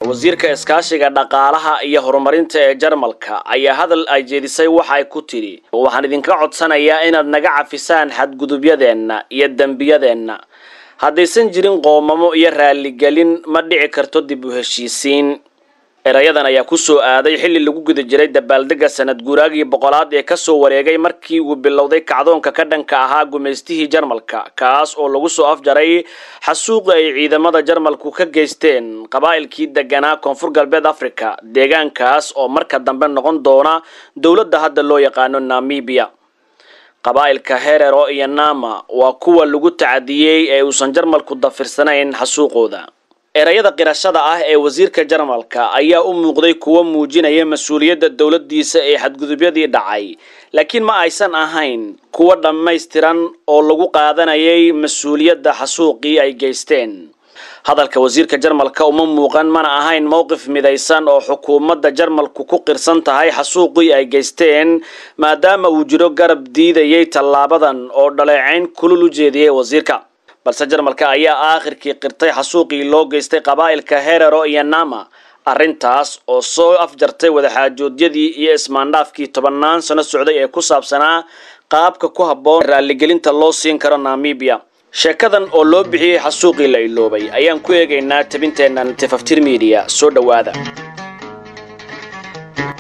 wasiirka iskaashiga dhaqaalaha iyo horumarinta ee Jarmalka ayaa hadal ay jeedisay waxa ay ku tiri waxaan idinka codsanayaa inaad naga cafisaan xadgudubyadeenna iyo dambiyadeenna haddaysan jirin qoomamo iyo raali gelin ma dhici karto dib u heshiisiin erayadan ayaa ku soo aaday xilli lagu guda jiray dabaaldega sanad guuraagii boqolaad ee ka soo wareegay markii uu bilowday kacdoonka ka dhanka ahaa gumeystihii Jarmalka kaas oo lagu soo afjaray xasuuq ay ciidamada Jarmalku ka geysteen qabaa'ilkii deganaa Koonfur Galbeed Afrika deegaankaas oo marka dambe noqon doona dawladda hadda loo yaqaan Namibia qabaa'ilka Herero iyo Nama waa kuwa lagu tacadiyay ee uusan Jarmalku dafirsanayn xasuuqooda erayada qirashada ah ee wasiirka Jarmalka ayaa u muuqday kuwa muujinaya mas'uuliyadda dawladdiisa ee xadgudubyadii dhacay laakiin ma aysan ahayn kuwa dhammaystiran oo lagu qaadanayay mas'uuliyadda xasuuqii ay geysteen hadalka wasiirka Jarmalka uma muuqan mana ahayn mowqif midaysan oo xukuumadda Jarmalku ku qirsan tahay xasuuqii ay geysteen maadaama uu jiro garab diidayay tallaabadan oo dhaleecayn kulul u jeediyay wasiirka balse Jarmalka ayaa aakhirkii qirtay xasuuqii loo geystay qabaa'ilka Herero iyo Nama arrintaas oo soo afjartay wadaxaajoodiyadii iyo ismaandhaafkii 10 sano socday ee ku saabsanaa qaabka ku habboon raaligelinta loo siin karo Namibia sheekadan oo loo bixiyay xasuuqii la iloobay ayaan ku eegaynaa tabinteena Tifaftir Media soo dhawaada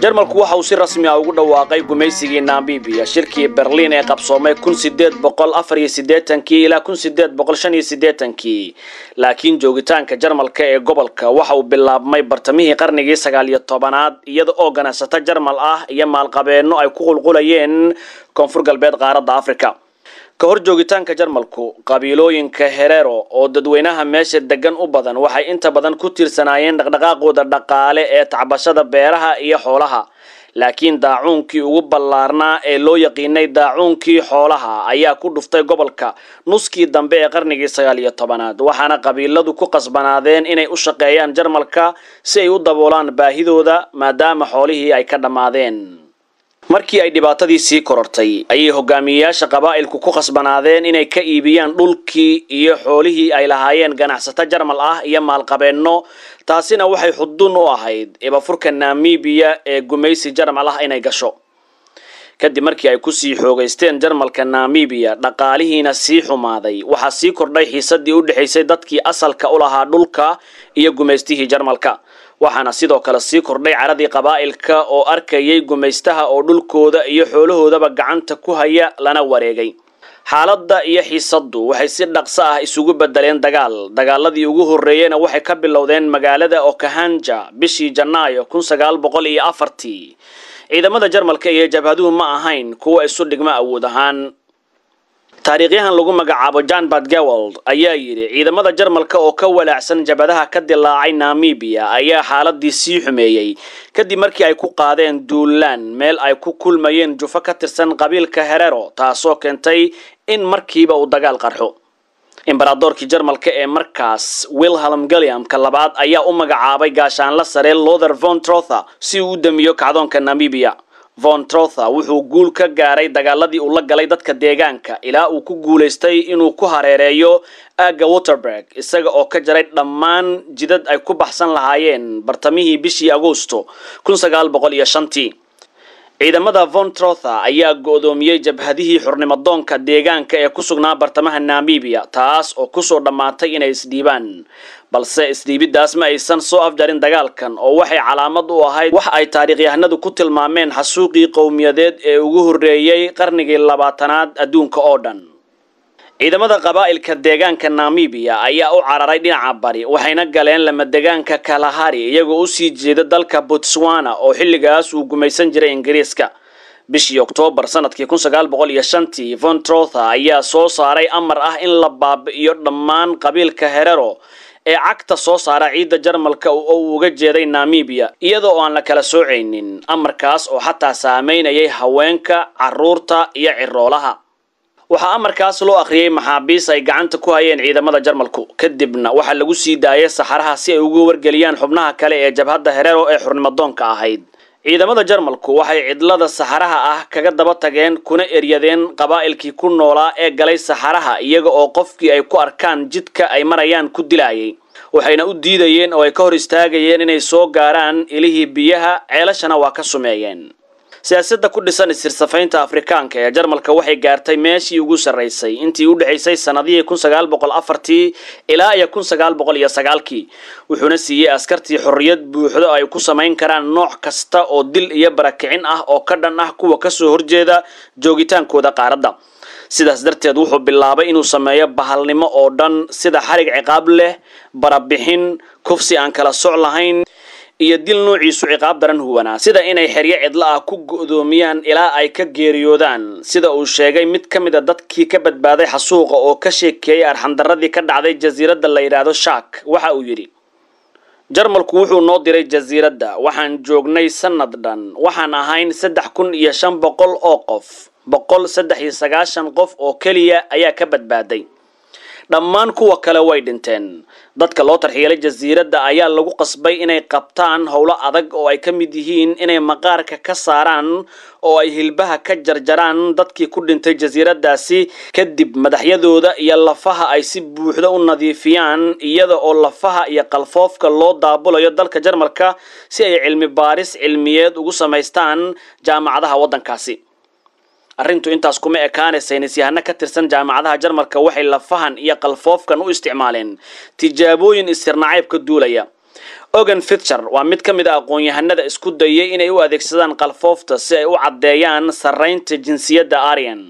Jarmalku waxa uu si rasmi ah ugu dhawaaqay gumaysigii Namibia shirkii Berlin ee qabsoomay 1884 ilaa 1885 laakiin joogitaanka Jarmalka ee gobolka waxa uu bilaabmay bartamihii qarnigii 19aad iyada oo ganacsato Jarmal ah iyo maalqabeeno ay ku qulqulayeen Koonfur Galbeed qaaradda Afrika ka hor joogitaanka Jarmalku qabiilooyinka Herero oo dadweynaha meesha degan u badan waxay inta badan ku tiirsanaayeen dhaqdhaqaaqooda dhaqaale ee tacbashada beeraha iyo xoolaha laakiin daacuunkii ugu ballaarnaa ee loo yaqiinay daacuunkii xoolaha ayaa ku dhuftay gobolka nuskii dambe ee qarnigii 19aad waxaana qabiiladu ku qasbanaadeen inay u shaqeeyaan Jarmalka si ay u daboolaan baahidooda maadaama xoolihii ay ka dhamaadeen markii ay dhibaatadii sii korortay ayay hogaamiyayaasha qabaa'ilku ku qasbanaadeen inay ka iibiyaan dhulkii iyo xoolihii ay lahaayeen ganacsato Jarmal ah iyo maalqabeeno taasina waxay xudun u ahayd ibafurka Namibia ee gumaysi Jarmal ah inay gasho kadib markii ay ku sii xoogaysteen Jarmalka Namibia dhaqaalihiina sii xumaaday waxa sii kordhay xiisadii u dhaxaysay dadkii asalka u lahaa dhulka iyo gumaystihii Jarmalka waxaana sidoo kale sii kordhay caradii qabaa'ilka oo arkayay gumaystaha oo dhulkooda iyo xoolahoodaba gacanta ku haya lana wareegay xaaladda iyo xiisaddu waxay si dhaqso ah isugu bedeleen dagaaladii ugu horeeyayna waxay ka bilowdeen magaalada Okahanja bishii Janaayo 1904 ciidamada Jarmalka iyo jabhaduhu ma ahayn kuwa isu dhigma awood ahaan taariikhyahan lagu magacaabo Jan Badgewald ayaa yiri ciidamada Jarmalka oo ka walaacsan jabhadaha ka dilaacay Namibia ayaa xaaladii sii xumeeyay kadib markii ay ku qaadeen duulaan meel ay ku kulmayeen jufo ka tirsan qabiilka Herero taasoo keentay in markiiba uu dagaal qarxo Imperatorkii Jarmalka ee markaas Wilhelm William ka labaad ayaa u magacaabay gaashaanle sare Lothar von Trotha si uu u damiyo kacdoonka Namibia von Trotha wuxuu guul ka gaaray dagaaladii uu la galay dadka deegaanka ilaa uu ku guuleystay inuu ku hareereeyo aaga Waterberg isaga oo ka jaray dhammaan jidad ay ku baxsan lahaayeen bartamihii bishii Agoosto 1905 ciidamada von Trotha ayaa go'doomiyay jabhadihii xurnimadoonka deegaanka ee ku sugnaa bartamaha Namibia taas oo ku soo dhamaatay inay isdhiibaan balse isdhiibidaas ma aysan soo afjarin dagaalkan oo waxay calaamad u ahayd wax ay taariikhyahanadu ku tilmaameen xasuuqii qowmiyadeed ee ugu horeeyay qarnigii 20aad adduunka oo dhan ciidamada qabaa'ilka deegaanka Namibia ayaa u cararay dhinaca bari waxayna galeen lama deegaanka Kalahari iyagoo u sii jeeda dalka Botswana oo xilligaas uu gumaysan jiray Ingiriiska bishii Oktoobar sanadkii 1905 von Trotha ayaa soo saaray amar ah in la baabi'iyo dhammaan qabiilka Herero ee cagta soo saara ciidda Jarmalka oo uga jeeday Namibia iyadoo aan la kala soocaynin amarkaas oo xataa saameynayay haweenka carruurta iyo ciroolaha waxa amarkaas loo akhriyay maxaabiis ay gacanta ku hayeen ciidamada Jarmalku kadibna waxa lagu sii daayay saxaraha si ay ugu wargeliyaan xubnaha kale ee jabhadda Herero ee xurnimadoonka ahayd ciidamada Jarmalku waxay cidlada saxaraha ah kaga daba tageen kuna eryadeen qabaa'ilkii ku noolaa ee galay saxaraha iyaga oo qofkii ay ku arkaan jidka ay marayaan ku dilaayay waxayna u diidayeen oo ay ka hor istaagayeen inay soo gaaraan ilihii biyaha, ceelashana waa ka sumeeyeen. siyaasadda ku dhisan isirsafaynta Afrikaanka ee Jarmalka waxay gaartay meeshii ugu sareysay intii u dhaxaysay sanadihii 1904 ilaa 1909 wuxuuna siiyay askartii xorriyad buuxda ay ku samayn karaan nooc kasta oo dil iyo barakicin ah oo ka dhan ah kuwa ka soo horjeeda joogitaankooda qaaradda. sidaas darteed wuxuu bilaabay inuu sameeyo bahalnimo oo dhan sida xarig ciqaab leh, barabixin, kufsi aan kala soc lahayn iyo dil noociisu ciqaab daran huwanaa, sida inay xeryo cidla ah ku go'doomiyaan ilaa ay ka geeriyoodaan, sida uu sheegay mid ka mid ah dadkii ka badbaaday xasuuqa oo ka sheekeeyay arxandaradii ka dhacday jasiiradda la yiraahdo Shark. waxa uu yiri Jarmalku wuxuu noo diray jasiiradda, waxaan joognay sanad dhan, waxaan ahayn 3500 oo qof, 193 qof oo kaliya ayaa ka badbaaday. dhammaan kuwa kale way dhinteen. dadka loo tarxiilay jasiiradda ayaa lagu qasbay inay qabtaan howlo adag oo ay ka mid yihiin inay maqaarka ka saaraan oo ay hilbaha ka jarjaraan dadkii ku dhintay jasiiraddaasi, kadib madaxyadooda iyo lafaha ay si buuxda u nadiifiyaan, iyada oo lafaha iyo qalfoofka loo daabulayo dalka Jarmalka si ay cilmi baaris cilmiyeed ugu samaystaan jaamacadaha waddankaasi. arrintu intaas kuma ekaanaysa saynisyahano ka tirsan jaamacadaha Jarmalka waxay lafahan iyo qalfoofkan u isticmaaleen tijaabooyin istirnacaybka duulaya. Ogan Fitcher waa mid ka mid ah aqoon-yahanada isku dayay inay u adeegsadaan qalfoofta si ay u caddeeyaan sarreynta jinsiyadda Aryan.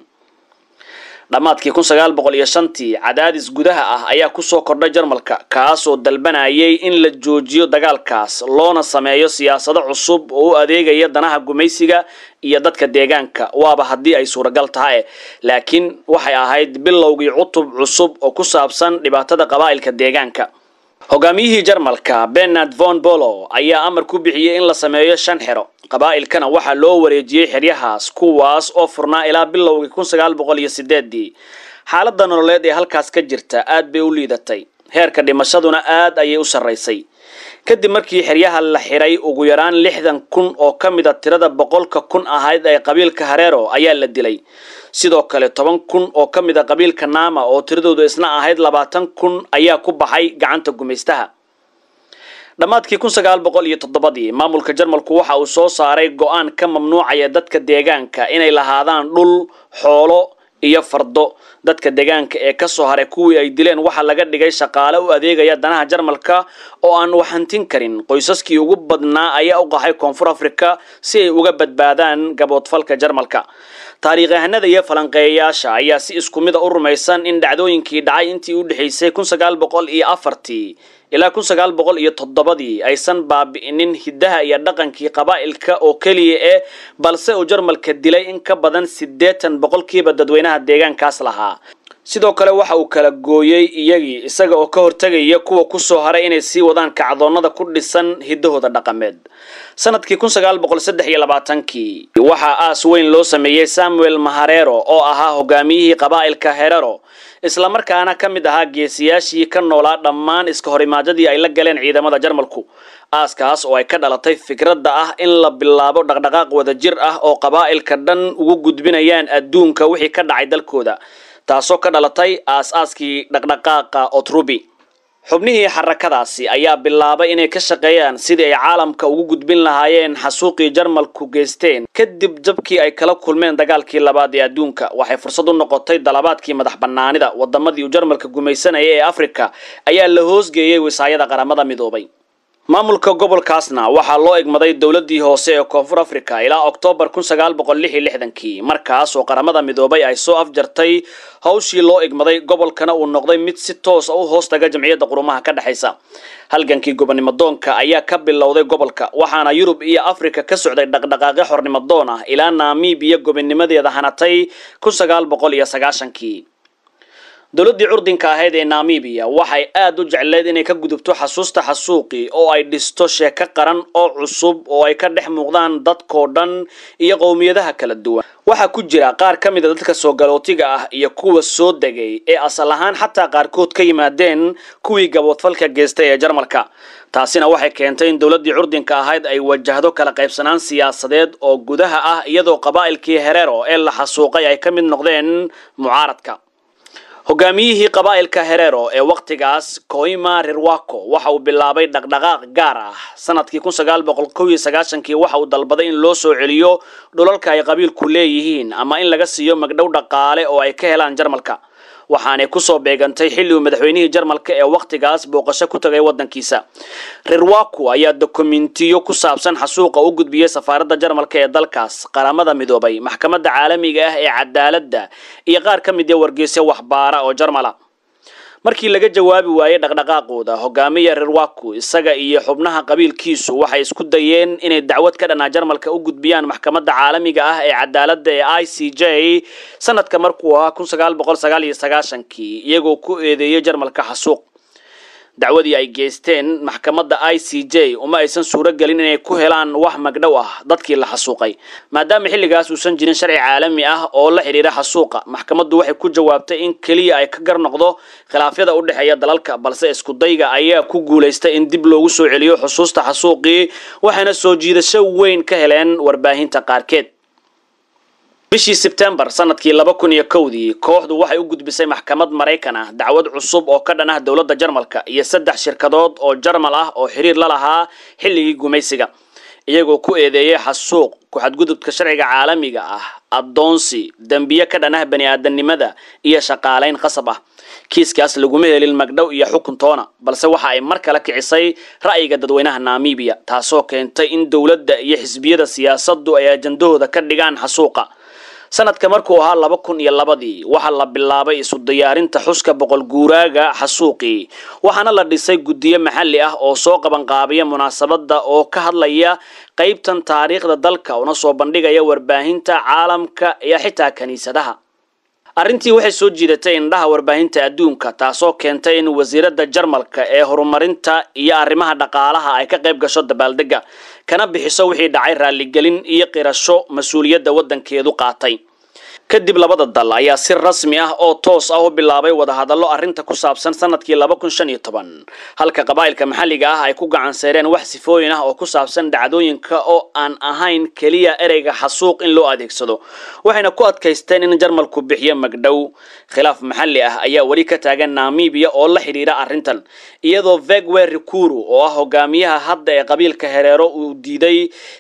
dhamaadkii 1905 cadaadis gudaha ah ayaa ku soo kordhay Jarmalka, kaasoo dalbanayay in la joojiyo dagaalkaas loona sameeyo siyaasado cusub oo u adeegaya danaha gumaysiga iyo dadka deegaanka, waaba haddii ay suuragal tahay. laakiin waxay ahayd bilowgii cutub cusub oo ku saabsan dhibaatada qabaa'ilka deegaanka. hogaamiyihii Jarmalka Bernhard von Bülow ayaa amar ku bixiyay in la sameeyo 5 xero. qabaa'ilkana waxaa loo wareejiyay xeryahaas, kuwaas oo furnaa ilaa bilowgii 1908. xaaladda nololeed ee halkaas ka jirta aad bay u liidatay, heerka dhimashaduna aad ayay u sareysay. kadib markii xeryaha la xiray, ugu yaraan 60,000 oo ka mid ah tirada 100,000 ahayd ee qabiilka Herero ayaa la dilay. sidoo kale 10,000 oo ka mid ah qabiilka Nama oo tiradoodu isna ahayd 20,000 ayaa ku baxay gacanta gumaystaha. dhamaadkii 1907 maamulka Jarmalku waxa uu soo saaray go'aan ka mamnuucaya dadka deegaanka inay lahaadaan dhul, xoolo iyo fardo. dadka deegaanka ee ka soo haray kuwii ay dileen waxa laga dhigay shaqaale u adeegaya danaha Jarmalka oo aan wax hantin karin. qoysaskii ugu badnaa ayaa u qaxay Koonfur Afrika si ay uga badbaadaan gaboodfalka Jarmalka. taariikhahanada iyo falanqeeyayaasha ayaa si isku mid ah u rumaysan in dhacdooyinkii dhacay intii u dhaxaysay 1904 ilaa 1907 aysan baabi'inin hidaha iyo dhaqankii qabaa'ilka oo kaliya balse uu Jarmalka dilay in ka badan 80% dadweynaha deegaankaas lahaa. sidoo kale waxa uu kala gooyay iyagii isaga oo ka hortagaya kuwa ku soo haray inay sii wadaan kacdoonnada ku dhisan hidahooda dhaqameed. sanadkii 1923 waxa aas weyn loo sameeyay Samuel Maharero oo ahaa hogaamiyihii qabaa'ilka Herero, isla markaana ka mid ahaa geesiyaashii ka noolaa dhammaan iska horimaadadii ay la galeen ciidamada Jarmalku. aaskaas oo ay ka dhalatay fikradda ah in la bilaabo dhaqdhaqaaq wada jir ah oo qabaa'ilka dhan ugu gudbinayaan adduunka wixii ka dhacay dalkooda, taasoo ka dhalatay aas-aaskii dhaqdhaqaaqa Otrubi. xubnihii xarakadaasi ayaa bilaabay inay ka shaqeeyaan sidii ay caalamka ugu gudbin lahaayeen xasuuqii Jarmalku geysteen kadib jabkii ay kala kulmeen dagaalkii labaad ee adduunka. waxay fursad u noqotay dalabaadkii madax bannaanida. wadamadii uu Jarmalka gumaysanayay ee Afrika ayaa la hoosgeeyay wisaayada qaramada midoobay. maamulka gobolkaasna waxaa loo egmaday dawladii hoose ee Koonfur Afrika ilaa Oktoobar 1966, markaas oo qaramada midoobay ay soo afjartay hawshii loo egmaday gobolkana uu noqday mid si toos ah u hoos taga jamciyadda qurumaha ka dhaxaysa. halgankii gobonnimadoonka ayaa ka bilowday gobolka, waxaana Yurub iyo Afrika ka socday dhaqdhaqaaqyo xornimadoon ah ilaa Namibia gobonnimadeeda hanatay 1990. dawladii curdinka ahayd ee Namibia waxay aad u jecleed inay ka gudubto xasuusta xasuuqi oo ay dhisto sheeko qaran oo cusub oo ay ka dhex muuqdaan dadkoo dhan iyo qowmiyadaha kala duwan. waxa ku jira qaar ka mid ah dadka soo galootiga ah iyo kuwa soo degay ee asal ahaan xataa qaarkood ka yimaadeen kuwii gaboodfalka geystay ee Jarmalka. taasina waxay keentay in dawladii curdinka ahayd ay wajahdo kala qaybsanaan siyaasadeed oo gudaha ah, iyadoo qabaa'ilkii Herero ee la xasuuqay ay ka mid noqdeen mucaaradka. hogaamiyihii qabaa'ilka Herero ee waqtigaas Koima Rirwako waxa uu bilaabay dhaqdhaqaaq gaar ah sanadkii 1991 waxa uu dalbaday in loo soo celiyo dhulalka ay qabiilku leeyihiin ama in laga siiyo magdhow dhaqaale oo ay ka helaan Jarmalka waxaanay ku soo beegantay xilli uu madaxweynihii Jarmalka ee waqtigaas booqasho ku tagay wadankiisa Rirwako ayaa dokumentiyo ku saabsan xasuuqa u gudbiyay safaaradda Jarmalka ee dalkaas qaramada midoobay maxkamadda caalamiga ah ee cadaaladda iyo qaar ka mid ah wargeysyada waxbaara oo Jarmala markii laga jawaabi waayay dhaqdhaqaaqooda hogaamiye Rirwako isaga iyo xubnaha qabiilkiisu waxay isku dayeen inay dacwad ka dhanaa Jarmalka u gudbiyaan maxkamadda caalamiga ah ee cadaaladda ee ICJ sanadka markuu ahaa 1999 iyagoo ku eedeeyay Jarmalka xasuuq dacwadii ay geysteen maxkamadda ICJ uma aysan suuro galin inay ku helaan wax magdhow ah dadkii la xasuuqay maadaama xilligaas uusan jirin sharci caalami ah oo la xiriira xasuuqa maxkamaddu waxay ku jawaabtay in kaliya ay ka gar noqdo khilaafyada u dhaxeeya dalalka balse isku dayga ayaa ku guuleystay in dib loogu soo celiyo xusuusta xasuuqii waxaana soo jiidasho weyn ka heleen warbaahinta qaarkeed bishii September sanadkii 2001 kooxdu waxay u gudbisay maxkamad Mareykan ah dacwad cusub oo ka dhan ah dawladda Jarmalka iyo 3 shirkadood oo Jarmal ah oo xiriir la lahaa xilligii gumaysiga iyagoo ku eedeeyay xasuuq ku xadgudubka sharciga caalamiga ah adoonsi dambiye ka dhan ah bani'aadanimada iyo shaqaaleyn qasab ah kiiskaas laguma helin magdhow iyo xukun toona balse waxa ay mar kale kicisay ra'yiga dadweynaha Namibia taasoo keentay in dawladda iyo xisbiyada siyaasaddu ay ajandahooda ka dhigaan xasuuqa sanadka markuu ahaa 2002 waxa la bilaabay isu diyaarinta xuska boqol guuraaga xasuuqi waxaana la dhisay guddiye maxalli ah oo soo qaban qaabiya munaasabada oo ka hadlaya qaybtan taariikhda dalka oo soo bandhigaya warbaahinta caalamka iyo xitaa kaniisadaha arrintii waxay soo jiidatay indhaha warbaahinta adduunka taasoo keentay in wasiiradda Jarmalka ee horumarinta iyo arrimaha dhaqaalaha ay ka qayb gasho dabaaldega kana bixiso wixii dhacay raaligelin iyo qirasho mas'uuliyadda wadankeedu qaatay kadib labada dal ayaa si rasmi ah oo toos ah u bilaabay wada hadallo arrinta ku saabsan sanadkii 2015 halka qabaa'ilka maxalliga ah ay ku gacan saareen wax sifooyin ah oo ku saabsan dhacdooyinka oo aan ahayn kaliya ereyga xasuuq in loo adeegsado waxayna ku adkaysteen in Jarmalku bixiyo magdhow khilaaf maxalli ah ayaa wali ka taagan Namibia oo la xiriira arrintan iyadoo Vegwe Rikuru oo ah hogaamiyaha hadda ee qabiilka Herero uu diiday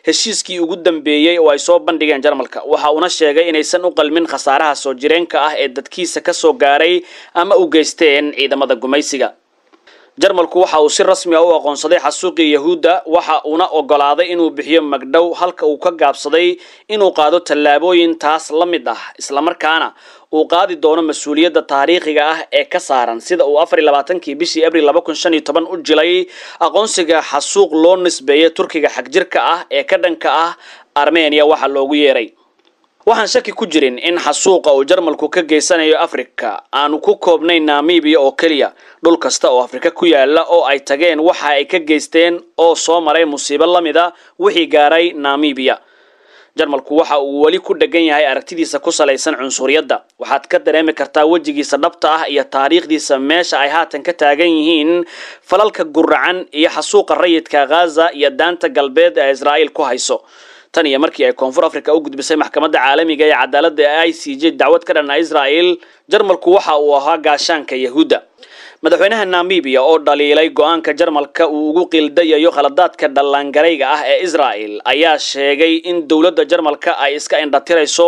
heshiiskii ugu dambeeyay oo ay soo bandhigeen Jarmalka waxa uu sheegay inaysan u qalmin khasaaraha soo jireenka ah ee dadkiisa ka soo gaaray ama u geysteen ciidamada gumaysiga Jarmalku waxa uu si rasmi ah u aqoonsaday xasuuqii Yahuuda waxa uuna ogolaaday inuu bixiyo magdhow halka uu ka gaabsaday inuu qaado tallaabooyin taas la mid ah isla markaana uu qaadi doono mas'uuliyadda taariikhiga ah ee ka saaran sida uu 24 bishii Abriil 2015 u jilay aqoonsiga xasuuq loo nisbeeyay Turkiga xagjirka ah ee ka dhanka ah Armenia waxa loogu yeeray waxaan shaki ku jirin in xasuuqa uu Jarmalku ka geysanayo Afrika aanu ku koobnayn Namibia oo kaliya dhul kasta oo Afrika ku yaala oo ay tageen waxa ay ka geysteen oo soo maray musiibo lamida wixii gaaray Namibia Jarmalku waxa uu wali ku dhagan yahay aragtidiisa ku salaysan cunsuriyadda waxaad ka dareemi kartaa wajigiisa dhabta ah iyo taariikhdiisa meesha ay haatan ka taagan yihiin falalka guracan iyo xasuuqa rayidka Gaza iyo daanta galbeed ee Israa'iil ku hayso tan iyo markii ay Koonfur Afrika u gudbisay maxkamadda caalamiga ee cadaaladda ee ICJ dacwad ka dhan ah Israa'iil Jarmalku waxa uu ahaa gaashaanka Yahuuda madaxweynaha Namibia oo dhaliilay go'aanka Jarmalka uu ugu qildayayo khaladaadka dhalangarayga ah ee Israa'iil ayaa sheegay in dawladda Jarmalka ay iska indhatirayso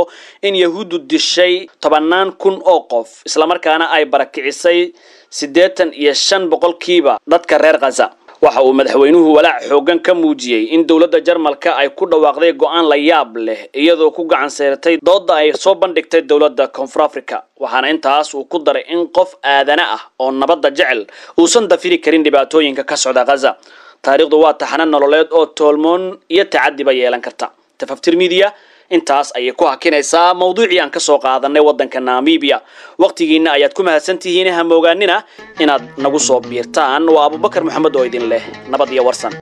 in Yahuudu dishay 10,000 oo qof isla markaana ay barakicisay 85% dadka reer Gaza waxa uu madaxweynuhu walaac xoogan ka muujiyay in dawladda Jarmalka ay ku dhawaaqday go'aan la yaab leh iyadoo ku gacan saartay doodda ay soo bandhigtay dawladda Koonfur Afrika waxaana intaas uu ku daray in qof aadana ah oo nabadda jecel uusan dafiri karin dhibaatooyinka ka socda Gaza taariikhdu waa taxanan nololeed oo toolmoon iyo tacadiba yeelan karta Tafaftir Media intaas ayay ku hakinaysaa mawduucii aan ka soo qaadanay wadanka Namibia waqtigiina ayaad ku mahadsantihiin ha moogaanina inaad nagu soo biirtaan waa Abubakar Maxamed oo idin leh nabad iyo warsan